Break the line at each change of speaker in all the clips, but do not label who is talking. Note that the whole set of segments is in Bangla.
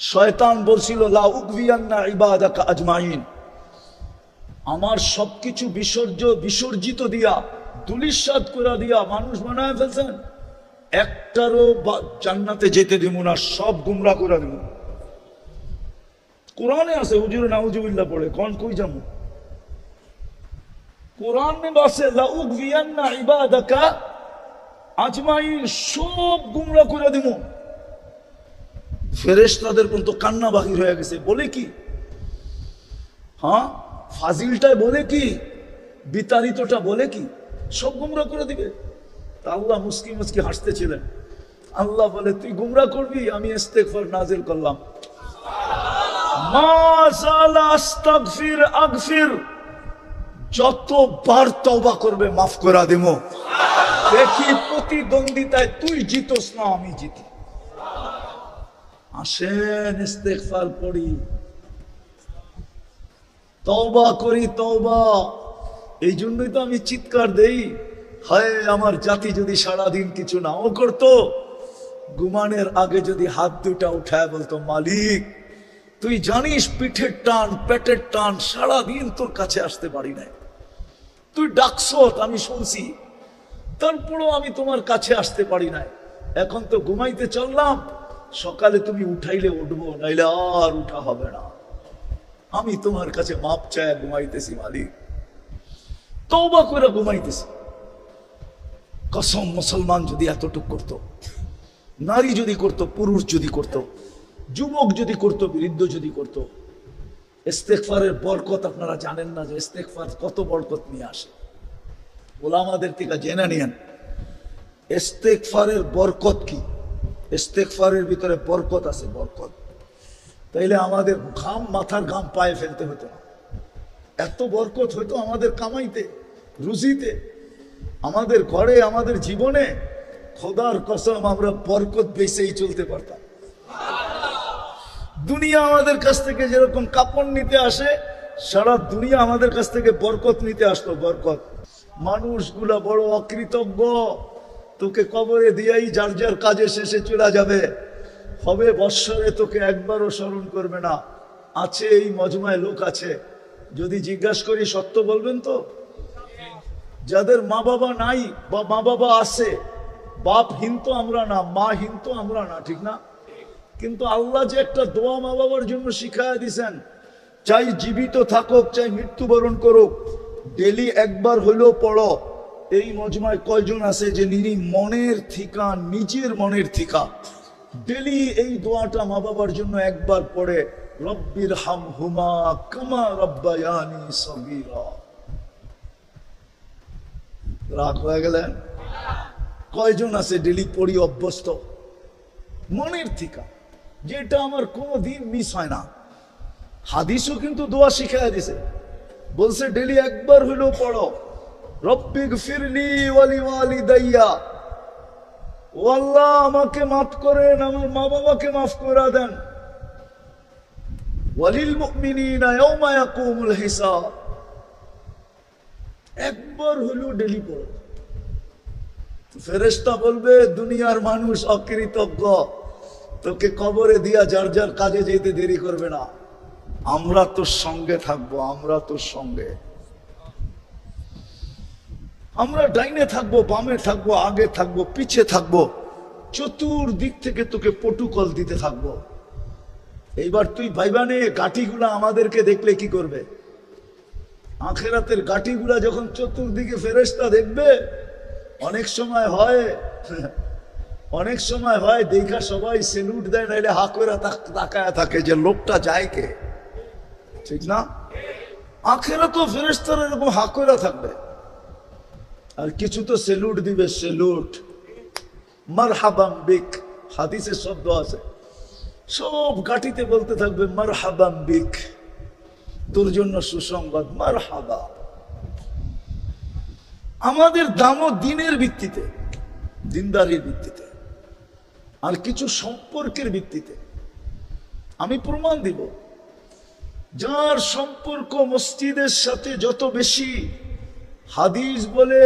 শয়তান বলছিল লা উগবিয়ান্না ইবাদাকা আজমাইন, আমার সবকিছু বিসর্জিত দিয়া দুলিশাত করে দিয়া মানুষ বানায় ফেলছেন, একটারও জান্নাতে যেতে দিব না, সব গুমরা করে দিব। কোরআনে আছে, হুজুর নাউজুবিল্লাহ পড়ে কোন কই যাবো, কোরআন में আছে লা উগবিয়ান্না ইবাদাকা আজমাইন, সব গুমরা করে দিব। ফেরেশতাদের কিন্তু কান্না বাহির হয়ে গেছে, বলে কি হ্যাঁ ফাজিলটাই বলে কি, বিতাড়িতটা বলে কি, সব গুমরা করে দিবে। তা আল্লাহ মুস্কি মুস্কি হাসতেছিলেন। আল্লাহ বলে তুই গুমরা করবি, আমি ইস্তেগফার নাজিল করলাম, মা যালা আস্তাগফির আগফির, যতবার তওবা করবে মাফ করে দেব। দেখি প্রতিদ্বন্দ্বিতায় তুই জিতোস না আমি জিতি। আসেন ইস্তেগফার পড়ি, তওবা করি, তওবা। এই জন্যই তো আমি চিৎকার দেই, হায় আমার জাতি যদি সারাদিন কিছু নাও করতো, ঘুমানোর আগে যদি হাত দুটা উঠায় বলতো মালিক তুই জানিস পিঠের টান পেটের টান, সারাদিন তোর কাছে আসতে পারি নাই, তুই ডাকছ আমি শুনছি, তারপরও আমি তোমার কাছে আসতে পারি নাই, এখন তো ঘুমাইতে চললাম, সকালে তুমি উঠাইলে উঠবো, নাইলে আর উঠা হবে না, আমি তোমার কাছে মাপ চায় ঘুমাইতেছি মালিক, তওবা করে ঘুমাইতেছি। কসম, মুসলমান যদি এতটুক করত, নারী যদি করত, পুরুষ যদি করত, যুবক যদি করত, বৃদ্ধ যদি করত, ইস্তেগফারের বরকত আপনারা জানেন না যে ইস্তেগফার কত বরকত নিয়ে আসে। ওলামাদের থেকে জেনে নিয়েন ইস্তেগফারের বরকত কি। ইস্তেগফারের ভিতরে বরকত আছে, বরকত। তাইলে আমাদের ঘাম, মাথার ঘাম পায়ে ফেলতে হতো না, এত বরকত হইতো আমাদের কামাইতে, রুজিতে, আমাদের ঘরে, আমাদের জীবনে। খোদার কসম আমরা বরকত বেঁচেই চলতে পারতাম। দুনিয়া আমাদের কাছ থেকে যেরকম কাপড় নিতে আসে, সারা দুনিয়া আমাদের কাছ থেকে বরকত নিতে আসতো, বরকত। মানুষগুলা বড় অকৃতজ্ঞ, তোকে কবরে দিয়াই যার যার কাজে শেষে চলে যাবে, হবে বৎসরে তোকে একবারও স্মরণ করবে না। আছে এই মজমায় লোক আছে, যদি জিজ্ঞাসা করি সত্য বলবেন তো? যাদের মা বাবা নাই বা মা বাবা আছে, বাপহীন তো আমরা না, মাহীন তো আমরা না, ঠিক না? কিন্তু আল্লাহ যে একটা দোয়া মা বাবার জন্য শিখায়া দিছেন, চাই জীবিত থাকুক চাই মৃত্যুবরণ করুক, ডেলি একবার হইলেও পড়ো। এই মজমায় কয়জন আছে যে মনের থিকা, নিজের মনের থিকা ডেলি এই দোয়াটা মা বাবার জন্য একবার পড়ে, রব্বির হামহুমা কামা রব্বায়ানি সগীরা। রাগ হয়ে গেলেন? কয়জন আছে ডেলি পড়ি অভ্যস্ত, মনের থিকা, যেটা আমার কোনোদিন মিস হয় না। হাদিসও কিন্তু দোয়া শিখাইয়া দিছে, বলছে ডেলি একবার হইলেও পড়ো, রব্বিগফিরলি ওয়ালি ওয়ালিদাইয়া, ও আল্লাহ আমাকে মাফ করেন, আমার মা বাবাকে মাফ করে দেন, ওয়ালিল মুমিনিনা ইয়াওমা ইয়াকুমুল হিসাব। একবার হইলেও ডেলি পড়ো। ফেরেশতা বলবে দুনিয়ার মানুষ অকৃতজ্ঞ, তোকে কবরে দিয়া যার যার কাজে যেতে দেরি করবে না, আমরা তোর সঙ্গে থাকবো, আমরা তোর সঙ্গে, আমরা ডাইনে থাকবো, বামে থাকবো, আগে থাকবো, পিছে থাকবো, চতুর্দিক থেকে তোকে প্রটোকল দিতে থাকবো। এইবার তুই ভাইবানে গাঠিগুলা আমাদেরকে দেখলে কি করবে? আখেরাতের গাঠিগুলা যখন চতুর্দিকে ফেরেশতা দেখবে, অনেক সময় হয় দেখা সবাই সেলুট দেয়, নাইলে হা করে তাকায় থাকে যে লোকটা যায় কে, ঠিক না? আখেরাতেও ফেরেশতারা এরকম হা করে থাকবে, আর কিছু তো সেলুট দিবে, সেলুট, মারহাবাম বিক, হাদিসের শব্দ আছে, সব গাঠিতে বলতে থাকবে মারহাবাম বিক, তোর জন্য সুসংবাদ, মারহাবা। আমাদের দামও দিনের ভিত্তিতে, দিনদারির ভিত্তিতে, আর কিছু সম্পর্কের ভিত্তিতে। আমি প্রমাণ দিব, যার সম্পর্ক মসজিদের সাথে যত বেশি, হাদিস বলে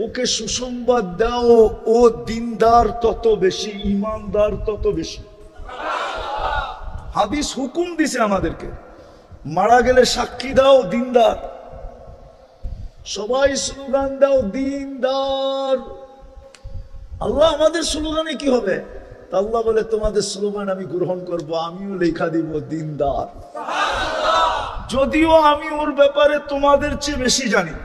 ওকে সুসংবাদ দাও, ও দিনদার তত বেশি, ইমানদার তত বেশি। হাদিস হুকুম দিছে আমাদেরকে, মারা গেলে সাক্ষী দাও দিনদার, সবাই স্লোগান দাও দিনদার। আল্লাহ আমাদের স্লোগানে কি হবে? আল্লাহ বলে তোমাদের স্লোগান আমি গ্রহণ করব, আমিও লেখা দিব দিনদার, যদিও আমি ওর ব্যাপারে তোমাদের চেয়ে বেশি জানি।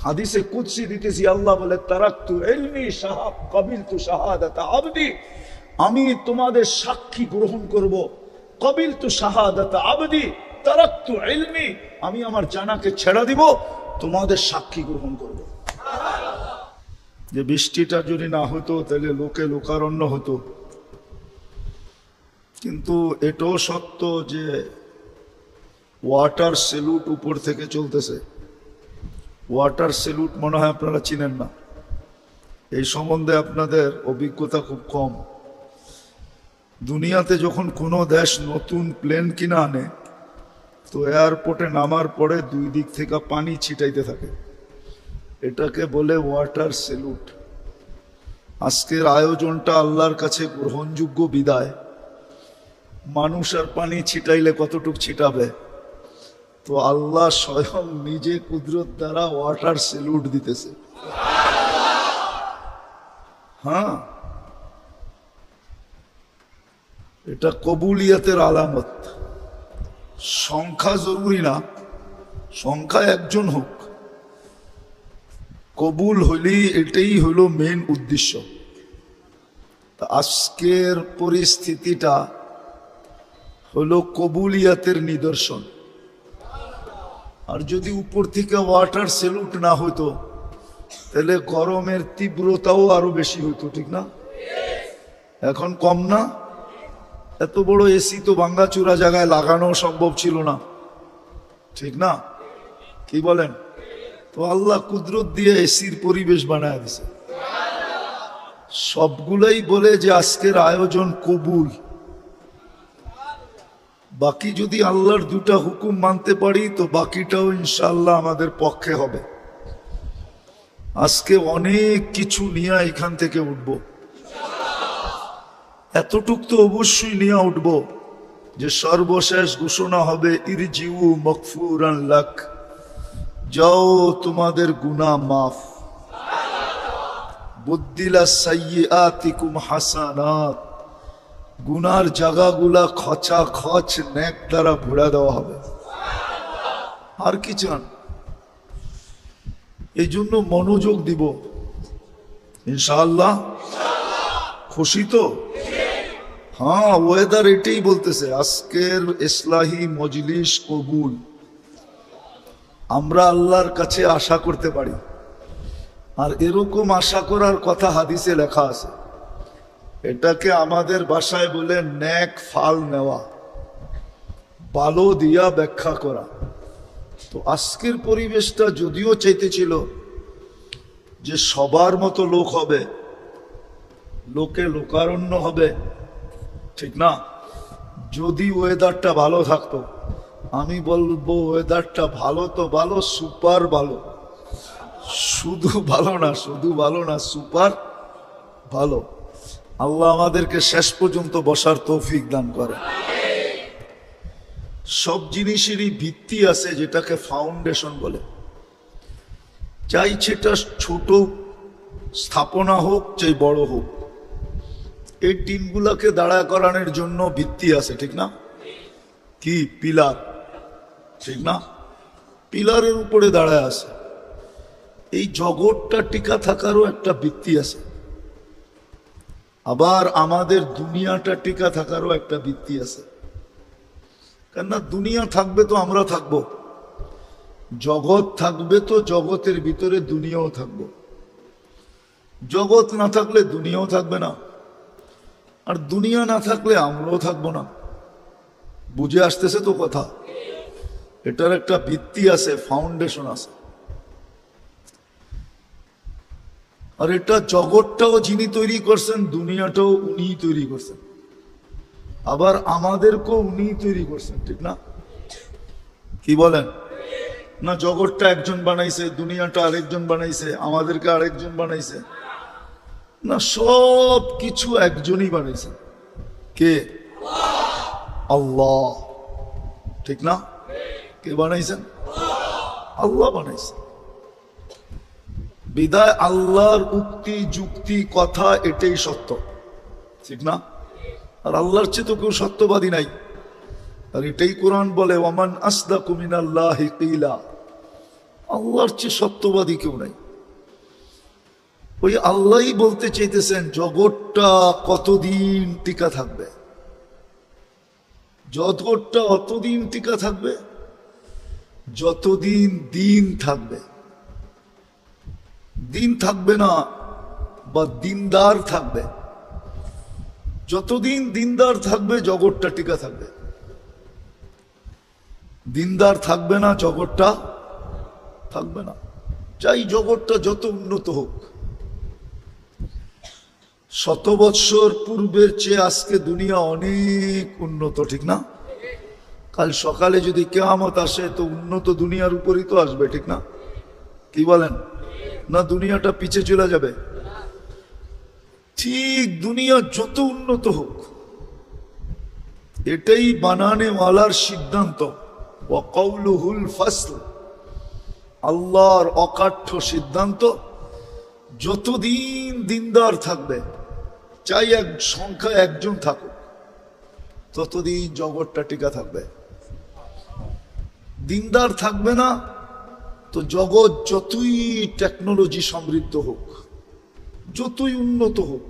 হাদিসে কুদসি দিতেছি, আল্লাহ বলে তারাকতু ইলমি শাহাব কবিলতু শাহাদাত আবদি, আমি তোমাদের সাক্ষী গ্রহণ করব। কবিলতু শাহাদাত আবদি তারাকতু ইলমি, আমি আমার জানাকে ছেড়ে দিব, তোমাদের সাক্ষী গ্রহণ করব। যে বৃষ্টিটা যদি না হতো তাহলে লোকে লোকারণ্য হতো, কিন্তু এটাও সত্য যে ওয়াটার সেলুট উপর থেকে চলতেছে। ওয়াটার সেলুট মনে হয় আপনারা চিনেন না, এই সম্বন্ধে আপনাদের অভিজ্ঞতা খুব কম। দুনিয়াতে যখন কোনো দেশ নতুন প্লেন কিনা আনে, তো এয়ারপোর্টে নামার পরে দুই দিক থেকে পানি ছিটাইতে থাকে, এটাকে বলে ওয়াটার সেলুট। আজকের আয়োজনটা আল্লাহর কাছে গ্রহণযোগ্য বিদায়। মানুষ আর পানি ছিটাইলে কতটুক ছিটাবে, তো আল্লাহ স্বয়ং নিজে কুদরত দ্বারা ওয়াটার সেলুট দিতেছে। হ্যাঁ, এটা কবুলিয়াতের আলামত। সংখ্যা জরুরি না, সংখ্যা একজন হোক, কবুল হইলেই এটাই হলো মেন উদ্দেশ্য। আজকের পরিস্থিতিটা হলো কবুলিয়াতের নিদর্শন। আর যদি উপর থেকে ওয়াটার সেলুট না হতো তাহলে গরমের তীব্রতাও আরো বেশি হতো, ঠিক না? এখন কম না? এত বড় এসি তো ভাঙ্গাচুরা জায়গায় লাগানো সম্ভব ছিল না, ঠিক না? কি বলেন? তো আল্লাহ কুদরত দিয়ে এসির পরিবেশ বানায় দিছে। সবগুলাই বলে যে আজকের আয়োজন কবুল। বাকি যদি আল্লাহর দুটা হুকুম মানতে পারি তো বাকিটাও ইনশাআল্লাহ আমাদের পক্ষে হবে। আজকে অনেক কিছু নিয়ে এখান থেকে উঠব, এতটুক তো অবশ্যই নিয়ে উঠব যে সর্বশেষ ঘোষণা হবে ইরজিউ মাগফুরান লাক, যাও তোমাদের গুনাহ মাফ। বুদ্দিলা সাইয়্যাতিকুম হাসানাত, গুনার জায়গাগুলা খচা খচ নেক দ্বারা ভরে দেওয়া হবে। আর কি চান? এই জন্য মনোযোগ দিব ইনশাআল্লাহ। খুশি তো? হ্যাঁ, ওয়েদার এটাই বলতেছে আজকের ইসলাহি মজলিস কবুল। আমরা আল্লাহর কাছে আশা করতে পারি, আর এরকম আশা করার কথা হাদিসে লেখা আছে। এটাকে আমাদের ভাষায় বলে নেক ফাল নেওয়া, ভালো দিয়া ব্যাখ্যা করা। তো আজকের পরিবেশটা যদিও চাইতেছিল যে সবার মতো লোক হবে, লোকে লোকারণ্য হবে, ঠিক না? যদি ওয়েদারটা ভালো থাকতো, আমি বলবো ওয়েদারটা ভালো তো ভালো, সুপার ভালো। শুধু ভালো না, শুধু ভালো না, সুপার ভালো। আল্লাহ আমাদেরকে শেষ পর্যন্ত বসার তৌফিক দান করে। সব জিনিসেরই ভিত্তি আছে যেটাকে ফাউন্ডেশন বলে। চাই সেটা ছোট স্থাপনা হোক চাই বড় হোক, এই টিনগুলাকে দাঁড়া করানোর জন্য ভিত্তি আছে, ঠিক না? কি পিলার, ঠিক না? পিলারের উপরে দাঁড়ায় আছে। এই জগৎটা টিকা থাকারও একটা ভিত্তি আছে, আবার আমাদের দুনিয়াটা টিকা থাকারও একটা ভিত্তি আছে। কেননা দুনিয়া থাকবে তো আমরা থাকবো, জগৎ থাকবে তো জগতের ভিতরে দুনিয়াও থাকবো। জগৎ না থাকলে দুনিয়াও থাকবে না, আর দুনিয়া না থাকলে আমরাও থাকবো না। বুঝে আসতেছে তো কথা? এটার একটা ভিত্তি আছে, ফাউন্ডেশন আছে। আর এটা জগৎটাও যিনি তৈরি করছেন, দুনিয়াটাও উনিই তৈরি করছেন, আবার আমাদেরকেও উনিই তৈরি করছেন, ঠিক না? কি বলেন? না জগৎটা একজন বানাইছে, দুনিয়াটা আরেকজন বানাইছে, আমাদেরকে আরেকজন বানাইছে? না, সব কিছু একজনই বানাইছে। কে? আল্লাহ। ঠিক না? কে বানাইছেন? আল্লাহ বানাইছেন। বিদায় আল্লাহর উক্তি যুক্তি কথা এটাই সত্য। ঠিক না? আর আল্লাহর চেয়ে তো কেউ সত্যবাদী নাই। আর এটাই কোরআন বলে ওয়ামান আসদাকু মিনাল্লাহি কিলা, আল্লাহর চেয়ে সত্যবাদী কেউ নাই। ওই আল্লাহই বলতে চাইতেছেন জগৎটা কতদিন টিকা থাকবে। জগৎটা অতদিন টিকা থাকবে যতদিন দিন থাকবে। দিন থাকবে না বা দিনদার থাকবে। যতদিন দিনদার থাকবে জগৎটা টিকা থাকবে। দিনদার থাকবে না জগৎটা থাকবে না। চাই জগৎটা যত উন্নত হোক। 100 বৎসর পূর্বের চেয়ে আজকে দুনিয়া অনেক উন্নত। ঠিক না? কাল সকালে যদি কিয়ামত আসে তো উন্নত দুনিয়ার উপরই তো আসবে। ঠিক না? কি বলেন? না দুনিয়াটা পিছে চলে যাবে? ঠিক দুনিয়া যত উন্নত হোক, এটাই বানানেওয়ালার সিদ্ধান্ত। ওয়া কাউলুহুল ফাসল, আল্লাহর অকাঠ্য সিদ্ধান্ত। যতদিন দিনদার থাকবে, চাই এক সংখ্যা একজন থাকুক, ততদিন জগৎটা টিকা থাকবে। দিনদার থাকবে না তো জগৎ যতই টেকনোলজি সমৃদ্ধ হোক, যতই উন্নত হোক,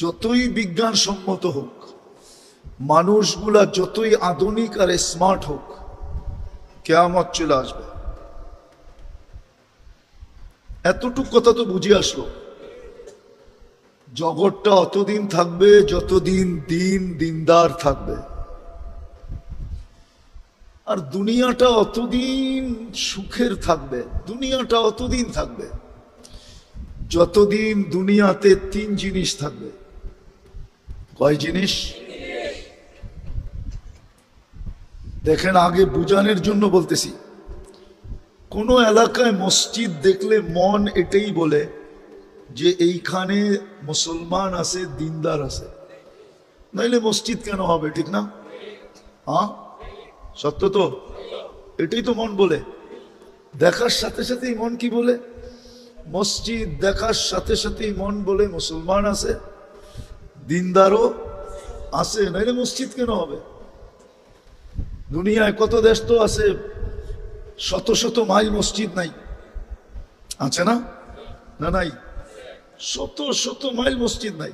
যতই বিজ্ঞানসম্মত হোক, মানুষগুলা যতই আধুনিক আর স্মার্ট হোক, কিয়ামত চলে আসবে। এতটুক কথা তো বুঝে আসলো। জগৎটা অতদিন থাকবে যতদিন দিনদার থাকবে। আর দুনিয়াটা অতদিন সুখের থাকবে, দুনিয়াটা অতদিন থাকবে যতদিন দুনিয়াতে 3 জিনিস থাকবে। কয় জিনিস? দেখেন, আগে বুঝানোর জন্য বলতেছি। কোন এলাকায় মসজিদ দেখলে মন এটাই বলে যে এইখানে মুসলমান আছে, দিনদার আছে, নাইলে মসজিদ কেন হবে? ঠিক না? হ্যাঁ, সত্য তো? এটাই তো মন বলে। দেখার সাথে সাথেই মন কি বলে? মসজিদ দেখার সাথে সাথেই মন বলে মুসলমান আছে, দিনদারও আছে, নাইলে মসজিদ কেন হবে? দুনিয়ায় কত দেশ তো আছে, শত শত মাইল মসজিদ নাই, আছে না? না নাই? শত শত মাইল মসজিদ নাই।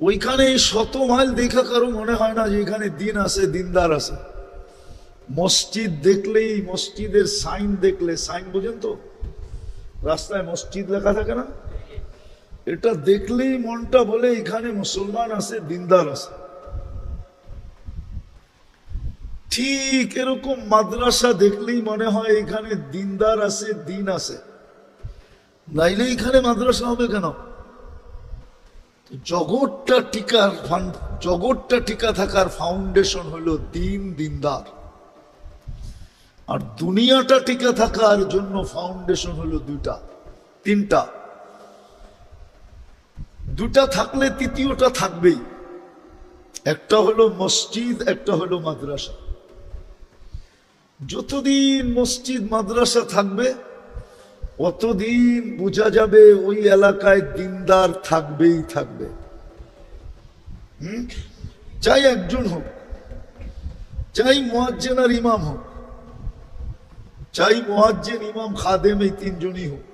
ওইখানে 100 মাইল দেখা কারো মনে হয় না যে এখানে দিন আছে, দিনদার আছে। মসজিদ দেখলেই, মসজিদের সাইন দেখলে, সাইন বুঝেন তো, রাস্তায় মসজিদ লেখা থাকে না, এটা দেখলেই মনটা বলে এখানে মুসলমান আছে, দিনদার আছে। ঠিক এরকম মাদ্রাসা দেখলেই মনে হয় এখানে দিনদার আছে, দিন আছে, নাইলে এখানে মাদ্রাসা হবে কেন? জগৎটা টিকা থাকার ফাউন্ডেশন হলো দিনদার। আর দুনিয়াটা টিকা থাকার জন্য ফাউন্ডেশন হলো 3টা। 2টা থাকলে 3য়টা থাকবেই। একটা হলো মসজিদ, একটা হলো মাদ্রাসা। যতদিন মসজিদ মাদ্রাসা থাকবে অতদিন বোঝা যাবে ওই এলাকায় দিনদার থাকবেই থাকবে। চাই একজন হোক, চাই মুয়াজ্জিন আর ইমাম হোক, চাই মুয়াজ্জিন, ইমাম, খাদেম, এই 3 জনই হোক,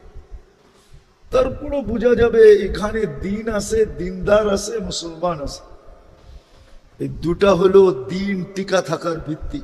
তারপরও বোঝা যাবে এখানে দিন আছে, দিনদার আছে, মুসলমান আছে। এই 2টা হলো দিন টিকা থাকার ভিত্তি।